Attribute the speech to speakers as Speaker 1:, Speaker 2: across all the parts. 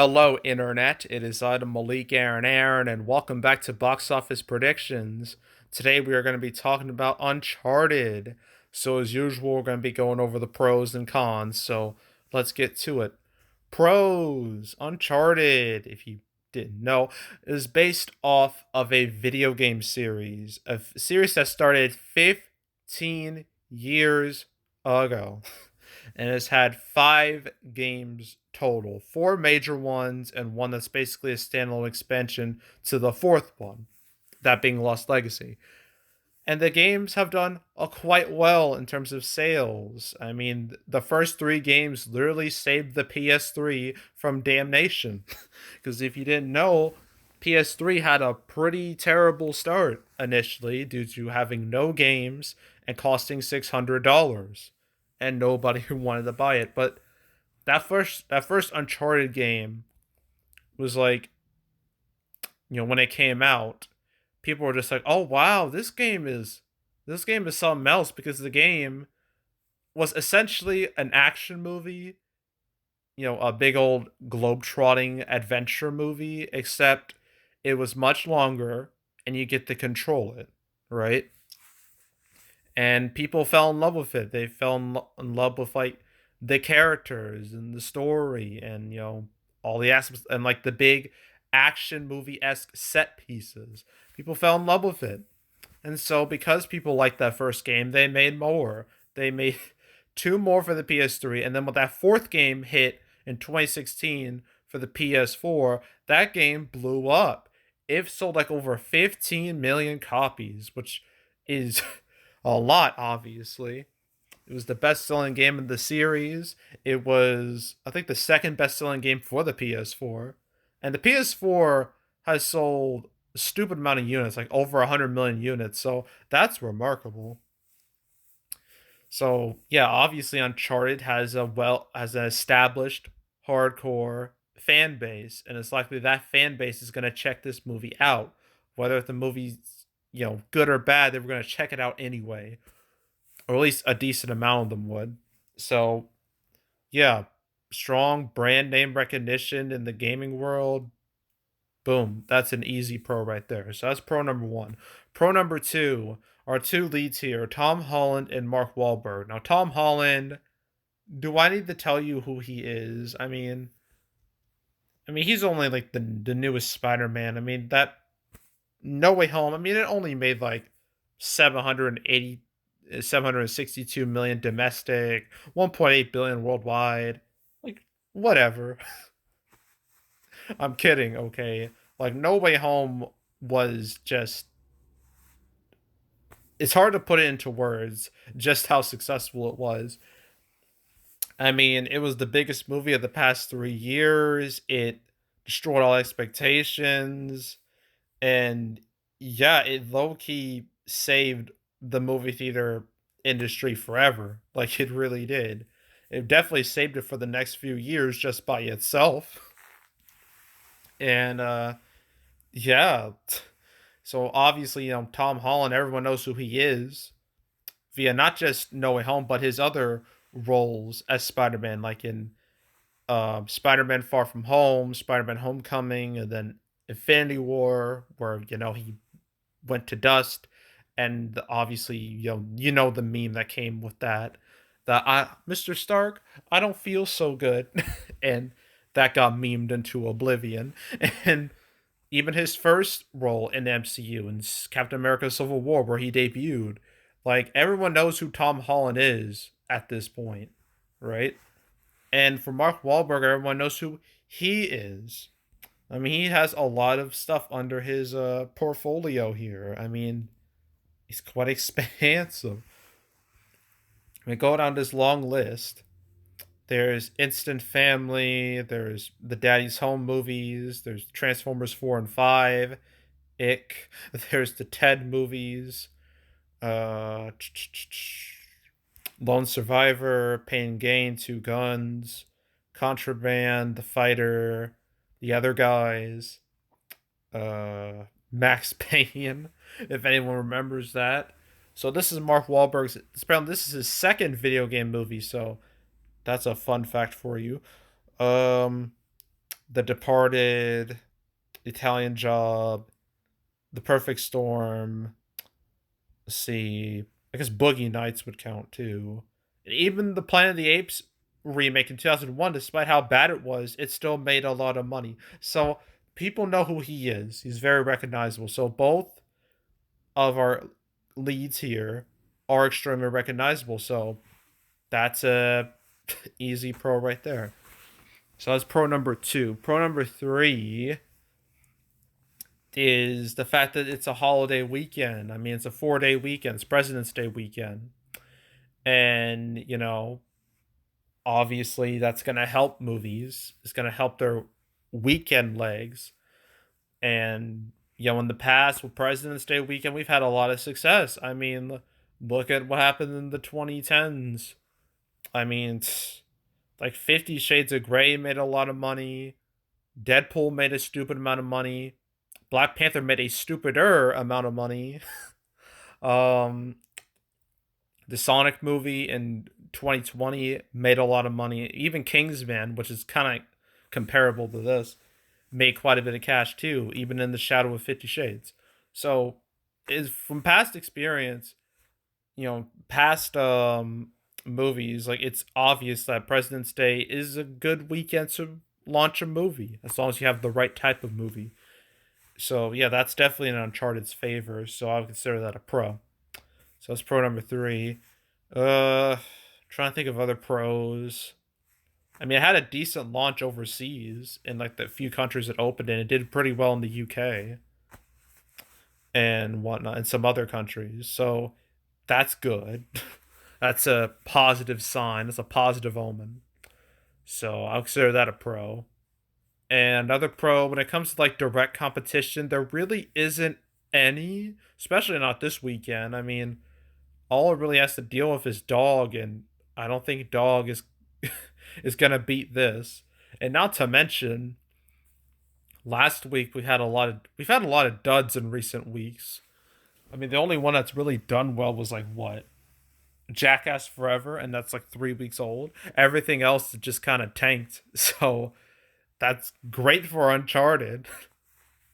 Speaker 1: Hello, Internet. It is Adam Malik Aaron, and welcome back to Box Office Predictions. Today we are going to be talking about Uncharted. So, as usual, we're going to be going over the pros and cons. So, let's get to it. Pros Uncharted, if you didn't know, is based off of a video game series, a series that started 15 years ago. And has had 5 games total, 4 major ones, and one that's basically a standalone expansion to the fourth one, that being Lost Legacy. And the games have done quite well in terms of sales. I mean, the first 3 games literally saved the PS3 from damnation. Because if you didn't know, PS3 had a pretty terrible start initially due to having no games and costing $600, and nobody wanted to buy it. But that first Uncharted game was like, when it came out, people were just like, "Oh wow, this game is something else," because the game was essentially an action movie, a big old globe-trotting adventure movie, except it was much longer and you get to control it, right? And people fell in love with it. They fell in love with like the characters and the story and all the aspects and like the big action movie esque set pieces. People fell in love with it. And so because people liked that first game, they made more. They made 2 more for the PS3, and then when that fourth game hit in 2016 for the PS4, that game blew up. It sold like over 15 million copies, which is a lot, obviously. It was the best-selling game in the series. It was, I think, the second best-selling game for the PS4, and the PS4 has sold a stupid amount of units, like over 100 million units. So that's remarkable. So yeah, obviously Uncharted has an established hardcore fan base, and it's likely that fan base is going to check this movie out, whether the movie's good or bad. They were going to check it out anyway, or at least a decent amount of them would. So yeah, strong brand name recognition in the gaming world. Boom, that's an easy pro right there. So that's pro number one. Pro number two, our 2 leads here, Tom Holland and Mark Wahlberg. Now, Tom Holland, do I need to tell you who he is? I mean, he's only like the newest Spider-Man. I mean, that No Way Home. I mean, it only made like 780, 762 million domestic, 1.8 billion worldwide. Like, whatever. I'm kidding, okay? Like, No Way Home was just, it's hard to put it into words just how successful it was. I mean, it was the biggest movie of the past 3 years. It destroyed all expectations. And yeah, it low key saved the movie theater industry forever. Like, it really did. It definitely saved it for the next few years just by itself. And yeah. So obviously, Tom Holland, everyone knows who he is via not just No Way Home, but his other roles as Spider-Man, like in Spider-Man Far From Home, Spider-Man Homecoming, and then Infinity War, where he went to dust, and obviously the meme that came with that, that Mr. Stark, I don't feel so good, and that got memed into oblivion, and even his first role in the MCU in Captain America: Civil War, where he debuted, like everyone knows who Tom Holland is at this point, right? And for Mark Wahlberg, everyone knows who he is. I mean, he has a lot of stuff under his portfolio here. I mean, he's quite expansive. I mean, go down this long list. There's Instant Family. There's the Daddy's Home movies. There's Transformers 4 and 5. Ick. There's the Ted movies. Uh, Lone Survivor, Pain and Gain, Two Guns, Contraband, The Fighter, The Other Guys, Max Payne, if anyone remembers that. So this is Mark Wahlberg's. This is his second video game movie, so that's a fun fact for you. Um, The Departed, Italian Job, The Perfect Storm. Let's see. I guess Boogie Nights would count too. And even the Planet of the Apes remake in 2001, despite how bad it was, it still made a lot of money. So people know who he is. He's very recognizable. So both of our leads here are extremely recognizable. So that's a easy pro right there. So that's pro number two. Pro number three is the fact that it's a holiday weekend. I mean, it's a 4 day weekend. It's President's Day weekend. And, obviously that's going to help movies. It's going to help their weekend legs. And, in the past with President's Day weekend, we've had a lot of success. I mean, look at what happened in the 2010s. I mean, like 50 Shades of Grey made a lot of money. Deadpool made a stupid amount of money. Black Panther made a stupider amount of money. um, the Sonic movie in 2020 made a lot of money. Even Kingsman, which is kind of comparable to this, made quite a bit of cash too, even in the shadow of 50 Shades. So, is from past experience, past movies, like it's obvious that President's Day is a good weekend to launch a movie as long as you have the right type of movie. So yeah, that's definitely in Uncharted's favor. So I would consider that a pro. So that's pro number three. Trying to think of other pros. I mean, it had a decent launch overseas in like the few countries it opened in. It did pretty well in the UK and whatnot, and some other countries. So that's good. That's a positive sign. It's a positive omen. So I'll consider that a pro. And another pro, when it comes to like direct competition, there really isn't any, especially not this weekend. I mean, all it really has to deal with is Dog, and I don't think Dog is is gonna beat this. And not to mention, last week we've had a lot of duds in recent weeks. I mean, the only one that's really done well was like what, Jackass Forever, and that's like 3 weeks old. Everything else just kind of tanked. So that's great for Uncharted.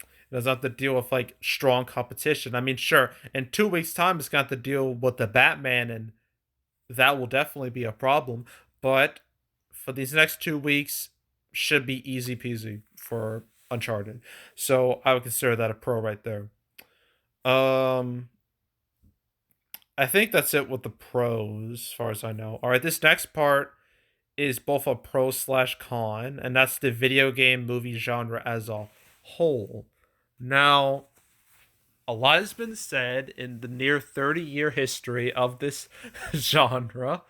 Speaker 1: It doesn't have to deal with like strong competition. I mean, sure, in 2 weeks' time, it's got to deal with the Batman, and that will definitely be a problem. But for these next 2 weeks, should be easy peasy for Uncharted. So I would consider that a pro right there. Um, I think that's it with the pros, as far as I know. All right, this next part is both a pro slash con, and that's the video game movie genre as a whole. Now, a lot has been said in the near 30-year history of this genre.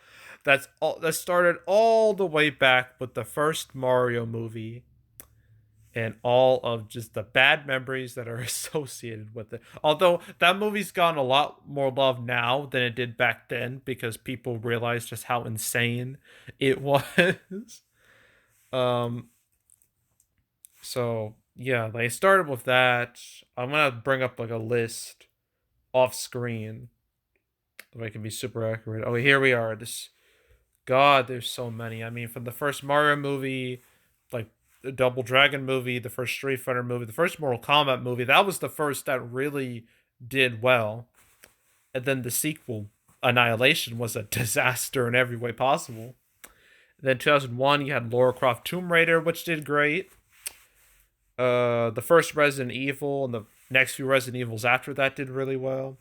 Speaker 1: That started all the way back with the first Mario movie and all of just the bad memories that are associated with it. Although that movie's gotten a lot more love now than it did back then because people realize just how insane it was. um so yeah, they started with that. I'm gonna bring up like a list off screen if I can be super accurate. Oh, here we are. This God, there's so many. I mean, from the first Mario movie, like the Double Dragon movie, the first Street Fighter movie, the first Mortal Kombat movie, that was the first that really did well. And then the sequel, Annihilation, was a disaster in every way possible. Then 2001, you had Lara Croft Tomb Raider, which did great. The first Resident Evil and the next few Resident Evils after that did really well.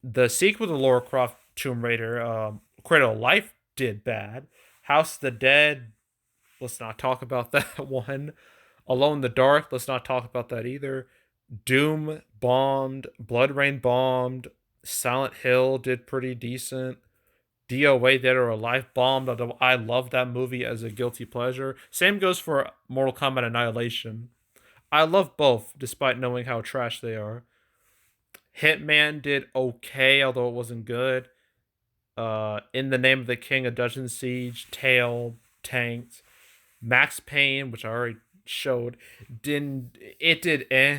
Speaker 1: The sequel to Lara Croft Tomb Raider, Cradle of Life, did bad. House of the Dead, let's not talk about that one. Alone in the Dark, let's not talk about that either. Doom bombed. Blood Rain bombed. Silent Hill did pretty decent. DOA Dead or Alive bombed, although I love that movie as a guilty pleasure. Same goes for Mortal Kombat Annihilation. I love both, despite knowing how trash they are. Hitman did okay, although it wasn't good. In the Name of the King, A Dungeon Siege, Tail, tanked. Max Payne, which I already showed, did eh.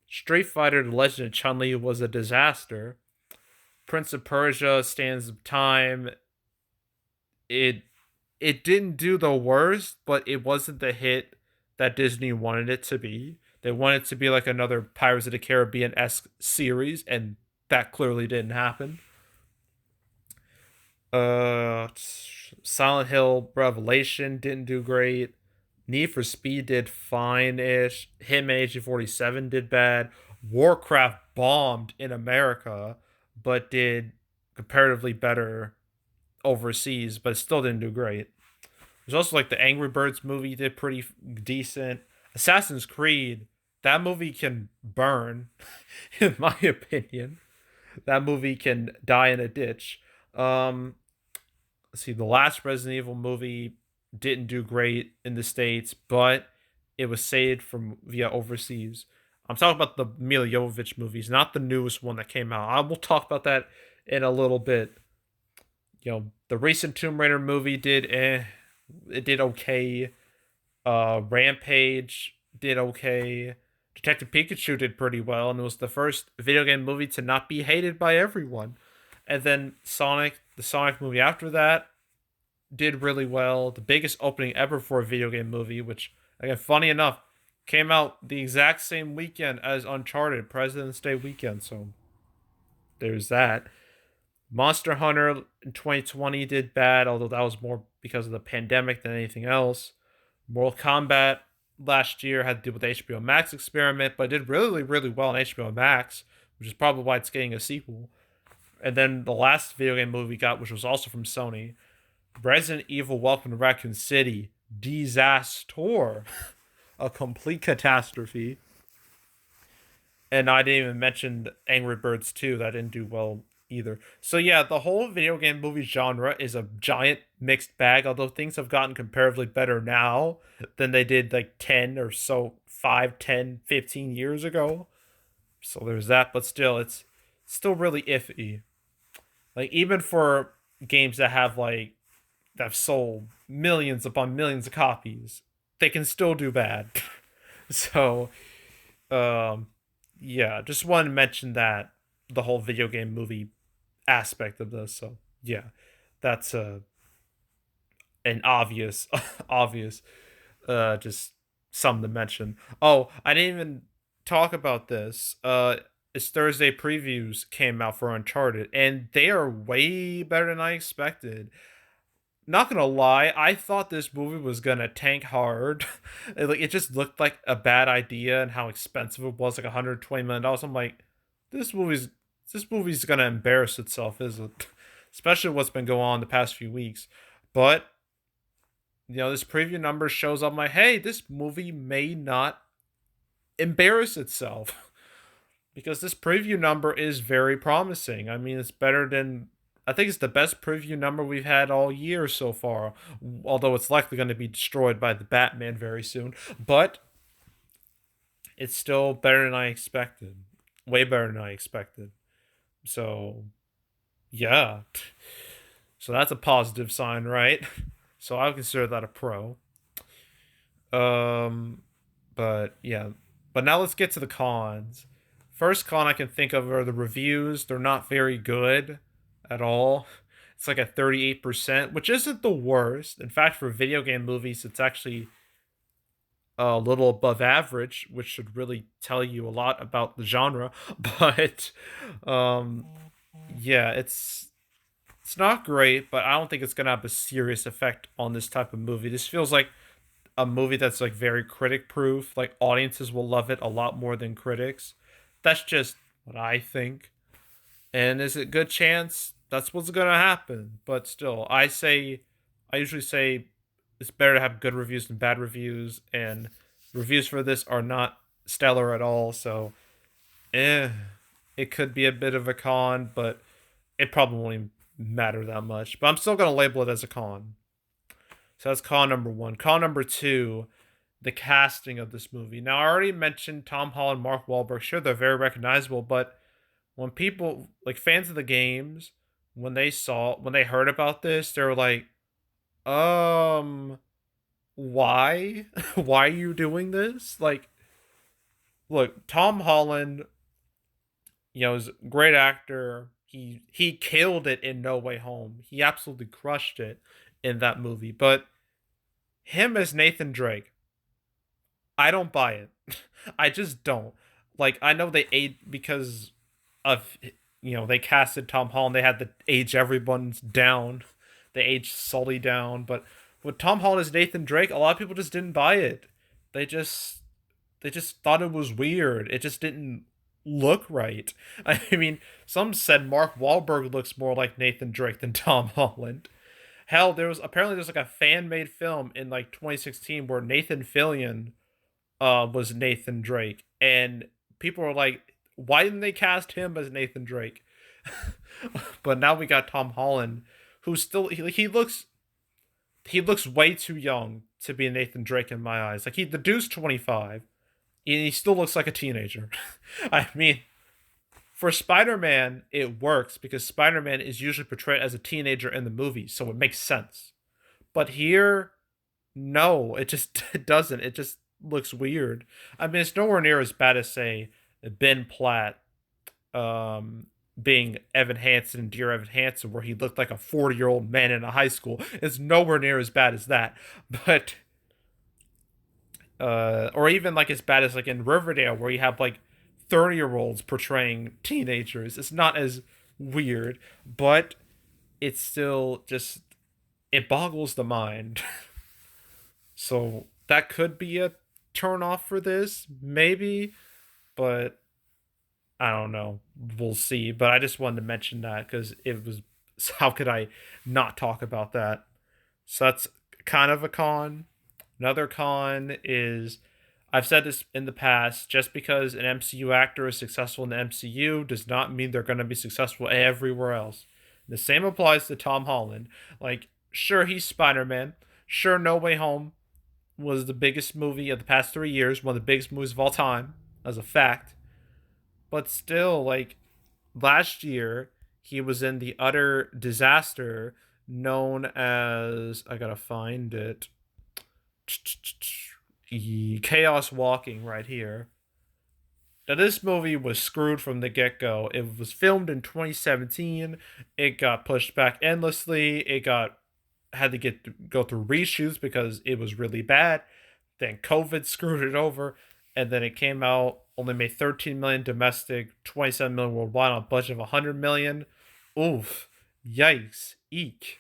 Speaker 1: Street Fighter: The Legend of Chun-Li was a disaster. Prince of Persia: Sands of Time, it it didn't do the worst, but it wasn't the hit that Disney wanted it to be. They wanted it to be like another Pirates of the Caribbean esque series, and that clearly didn't happen. Uh, Silent Hill Revelation didn't do great. Need for Speed did fine-ish. Hitman Agent 47 did bad. Warcraft bombed in America, but did comparatively better overseas, but it still didn't do great. There's also like the Angry Birds movie did pretty decent. Assassin's Creed, that movie can burn, in my opinion. That movie can die in a ditch. Um, let's see, the last Resident Evil movie didn't do great in the States, but it was saved from via overseas. I'm talking about the Mila Jovovich movies, not the newest one that came out. I will talk about that in a little bit. The recent Tomb Raider movie did it did okay. Rampage did okay. Detective Pikachu did pretty well, and it was the first video game movie to not be hated by everyone. And then the Sonic movie after that, did really well. The biggest opening ever for a video game movie, which, again, funny enough, came out the exact same weekend as Uncharted, President's Day weekend. So there's that. Monster Hunter in 2020 did bad, although that was more because of the pandemic than anything else. Mortal Kombat last year had to do with the HBO Max experiment, but did really, really well on HBO Max, which is probably why it's getting a sequel. And then the last video game movie we got, which was also from Sony, Resident Evil Welcome to Raccoon City, disaster. A complete catastrophe. And I didn't even mention Angry Birds 2, that didn't do well either. So yeah, the whole video game movie genre is a giant mixed bag, although things have gotten comparatively better now than they did like 10 or so, 5, 10, 15 years ago. So there's that, but still, it's still really iffy. Like, even for games that have sold millions upon millions of copies, they can still do bad. So, um, yeah, just want to mention that the whole video game movie aspect of this. So, yeah, that's an obvious, obvious, just something to mention. Oh, I didn't even talk about this. It's Thursday previews came out for Uncharted, and they are way better than I expected. Not gonna lie, I thought this movie was gonna tank hard. It just looked like a bad idea, and how expensive it was, like $120 million. I'm like, this movie's this movie's gonna embarrass itself, is it? Especially what's been going on the past few weeks. But this preview number shows up. I'm like, hey, this movie may not embarrass itself because this preview number is very promising. I mean, it's better than, I think it's the best preview number we've had all year so far, although it's likely going to be destroyed by the Batman very soon. But it's still better than I expected. Way better than I expected. So, yeah. So that's a positive sign, right? So I would consider that a pro. Um, but yeah. But now let's get to the cons. First con I can think of are the reviews. They're not very good at all. It's like a 38%, which isn't the worst. In fact, for video game movies, it's actually a little above average, which should really tell you a lot about the genre. But um, yeah, it's not great, but I don't think it's gonna have a serious effect on this type of movie. This feels like a movie that's like very critic proof. Like, audiences will love it a lot more than critics. That's just what I think. And is it a good chance that's what's gonna happen? But still, I usually say it's better to have good reviews than bad reviews, and reviews for this are not stellar at all. So, eh, it could be a bit of a con, but it probably won't even matter that much. But I'm still gonna label it as a con. So that's con number one. Con number two, the casting of this movie. Now, I already mentioned Tom Holland, Mark Wahlberg. Sure, they're very recognizable, but when people, like fans of the games, when they heard about this, they were like, why? Why are you doing this? Like, look, Tom Holland, is a great actor. He killed it in No Way Home. He absolutely crushed it in that movie. But him as Nathan Drake, I don't buy it. I just don't. Like, I know they ate because of, they casted Tom Holland. They had to age everyone's down. They aged Sully down. But with Tom Holland as Nathan Drake, a lot of people just didn't buy it. They just they just thought it was weird. It just didn't look right. I mean, some said Mark Wahlberg looks more like Nathan Drake than Tom Holland. Hell, there's like a fan made film in like 2016 where Nathan Fillion was Nathan Drake, and people were like, "Why didn't they cast him as Nathan Drake?" But now we got Tom Holland, who's still he looks way too young to be Nathan Drake in my eyes. Like the dude's 25, and he still looks like a teenager. I mean, for Spider-Man, it works because Spider-Man is usually portrayed as a teenager in the movie, so it makes sense. But here, no, it just it doesn't. It just looks weird. I mean, it's nowhere near as bad as say Ben Platt being Evan Hansen and Dear Evan Hansen, where he looked like a 40-year-old man in a high school. It's nowhere near as bad as that. But or even like as bad as like in Riverdale, where you have like 30-year-olds portraying teenagers. It's not as weird, but it's still just it boggles the mind. So that could be a turn off for this, maybe, but I don't know. We'll see. But I just wanted to mention that because it was. How could I not talk about that? So that's kind of a con. Another con is I've said this in the past, just because an MCU actor is successful in the MCU does not mean they're going to be successful everywhere else. The same applies to Tom Holland. Like, sure, he's Spider Man. Sure, No Way Home was the biggest movie of the past 3 years, one of the biggest movies of all time, as a fact. But still, like, last year, he was in the utter disaster known as. I gotta find it. Chaos Walking right here. Now, this movie was screwed from the get go. It was filmed in 2017. It got pushed back endlessly. It got had to go through reshoots because it was really bad. Then COVID screwed it over, and then it came out only made 13 million domestic, 27 million worldwide on a budget of 100 million. Oof, yikes, eek.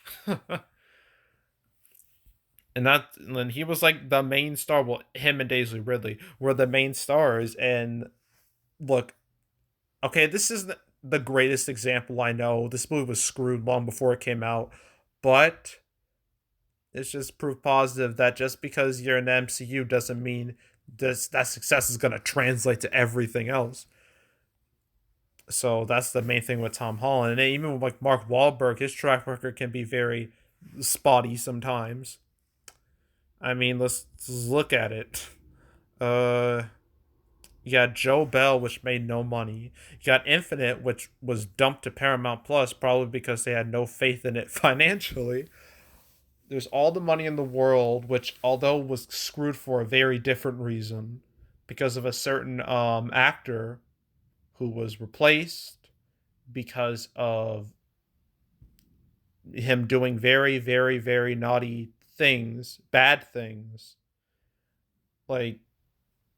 Speaker 1: And he was like the main star. Well, him and Daisy Ridley were the main stars. And look, okay, this is the greatest example I know. This movie was screwed long before it came out, but it's just proof positive that just because you're in the MCU doesn't mean that success is gonna translate to everything else. So that's the main thing with Tom Holland, and even with like Mark Wahlberg, his track record can be very spotty sometimes. I mean, let's look at it. Uh, you got Joe Bell, which made no money. You got Infinite, which was dumped to Paramount Plus, probably because they had no faith in it financially. There's All the Money in the World, which although was screwed for a very different reason, because of a certain actor who was replaced because of him doing very, very, very naughty things, bad things. Like,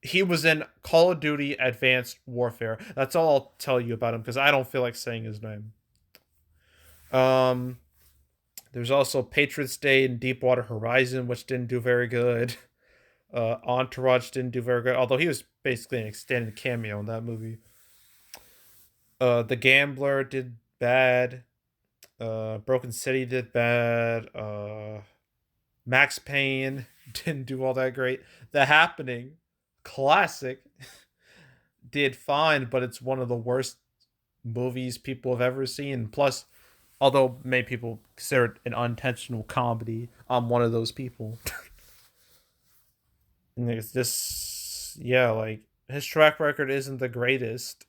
Speaker 1: he was in Call of Duty Advanced Warfare. That's all I'll tell you about him because I don't feel like saying his name. Um, there's also Patriots Day and Deepwater Horizon, which didn't do very good. Entourage didn't do very good, although he was basically an extended cameo in that movie. The Gambler did bad. Broken City did bad. Max Payne didn't do all that great. The Happening, classic, did fine, but it's one of the worst movies people have ever seen. Plus, although many people consider it an unintentional comedy, I'm one of those people. And it's just, yeah, like, his track record isn't the greatest.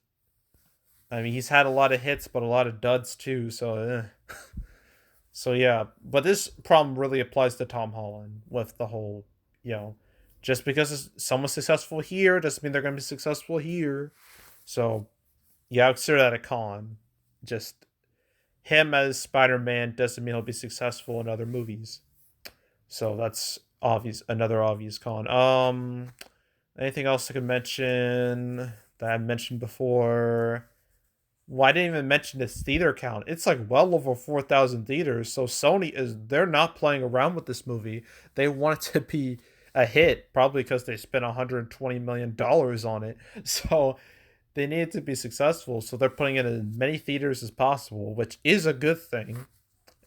Speaker 1: I mean, he's had a lot of hits, but a lot of duds too. So yeah, but this problem really applies to Tom Holland with the whole, you know, just because someone's successful here doesn't mean they're going to be successful here. So yeah, I would consider that a con. Just him as Spider-Man doesn't mean he'll be successful in other movies. So that's obvious. Another obvious con. Anything else I could mention that I mentioned before? Well, I didn't even mention its theater count. It's like well over 4,000 theaters. So they're not playing around with this movie. They want it to be a hit, probably because they spent $120 million on it. So they need it to be successful. So they're putting it in as many theaters as possible, which is a good thing.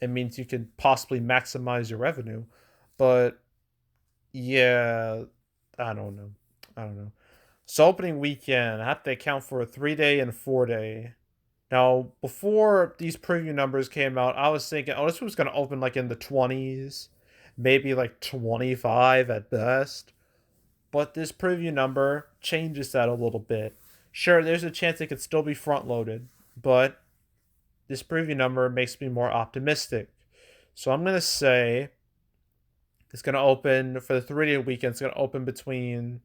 Speaker 1: It means you can possibly maximize your revenue. But yeah, I don't know. I don't know. So opening weekend, I have to account for a 3 day and 4 day. Now, before these preview numbers came out, I was thinking, oh, this was going to open like in the 20s, maybe like 25 at best. But this preview number changes that a little bit. Sure, there's a chance it could still be front loaded, but this preview number makes me more optimistic. So I'm going to say it's going to open for the 3 day weekend, it's going to open between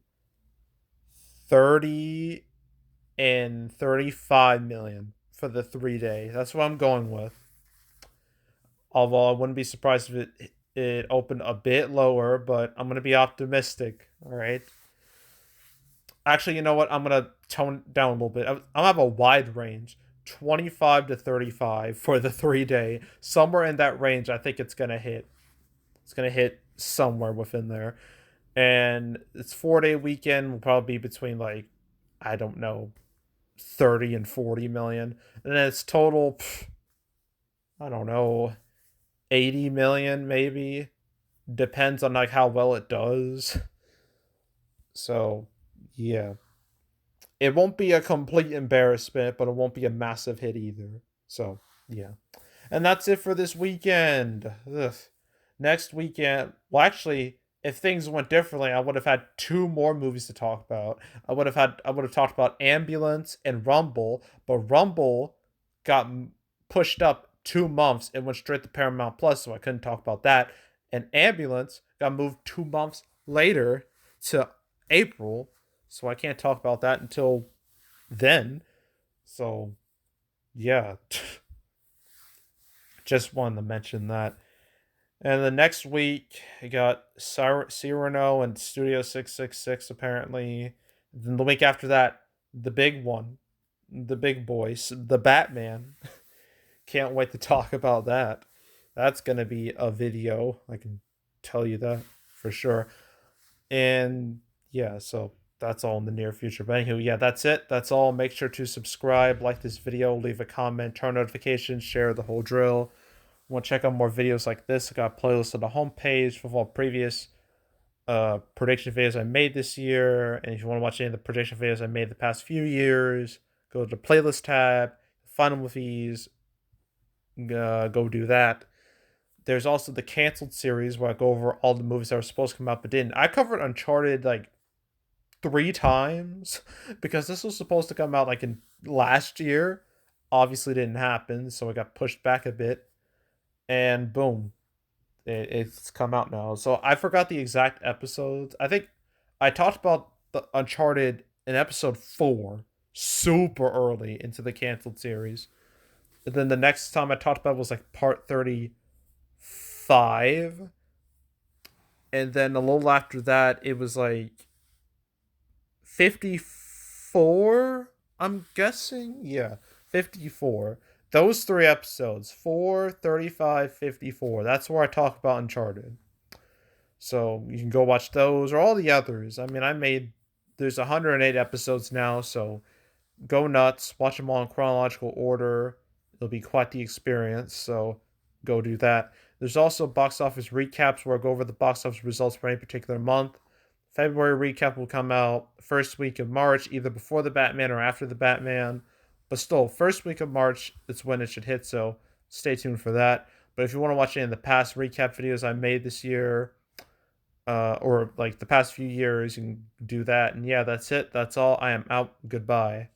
Speaker 1: 30 and 35 million for the 3 day. That's what I'm going with. Although I wouldn't be surprised if it opened a bit lower, but I'm gonna be optimistic. All right. Actually, you know what? I'm gonna tone down a little bit. I'll have a wide range, 25 to 35 for the 3 day. Somewhere in that range, I think it's gonna hit. It's gonna hit somewhere within there, and its 4 day weekend will probably be between like, I don't know, 30 and 40 million, and then its total, I don't know, 80 million maybe. Depends on like how well it does. So yeah, it won't be a complete embarrassment, but it won't be a massive hit either. So yeah, and that's it for this weekend. Ugh. Next weekend, well, actually, if things went differently, I would have had two more movies to talk about. I would have talked about Ambulance and Rumble, but Rumble got pushed up 2 months and went straight to Paramount Plus, so I couldn't talk about that. And Ambulance got moved 2 months later to April, so I can't talk about that until then. So yeah, just wanted to mention that. And the next week, I got Cyrano and Studio 666, apparently. Then the week after that, the big one, the big boys, the Batman. Can't wait to talk about that. That's going to be a video. I can tell you that for sure. And yeah, so that's all in the near future. But anywho, yeah, that's it. That's all. Make sure to subscribe, like this video, leave a comment, turn notifications, share the whole drill. Want to check out more videos like this? I got a playlist on the homepage with all previous prediction videos I made this year. And if you want to watch any of the prediction videos I made the past few years, go to the playlist tab, find them with ease, go do that. There's also the canceled series where I go over all the movies that were supposed to come out but didn't. I covered Uncharted like 3 times because this was supposed to come out like in last year. Obviously didn't happen, so it got pushed back a bit. And boom, it's come out now. So I forgot the exact episodes. I think I talked about the Uncharted in episode 4, super early into the canceled series. And then the next time I talked about it was like part 35. And then a little after that, it was like 54, I'm guessing. Yeah, 54. Those 3 episodes, 4, 35, 54. That's where I talk about Uncharted. So you can go watch those or all the others. I mean, there's 108 episodes now, so go nuts. Watch them all in chronological order. It'll be quite the experience, so go do that. There's also box office recaps where I go over the box office results for any particular month. February recap will come out first week of March, either before the Batman or after the Batman. But still, first week of March is when it should hit, so stay tuned for that. But if you want to watch any of the past recap videos I made this year, or like the past few years, you can do that. And yeah, that's it. That's all. I am out. Goodbye.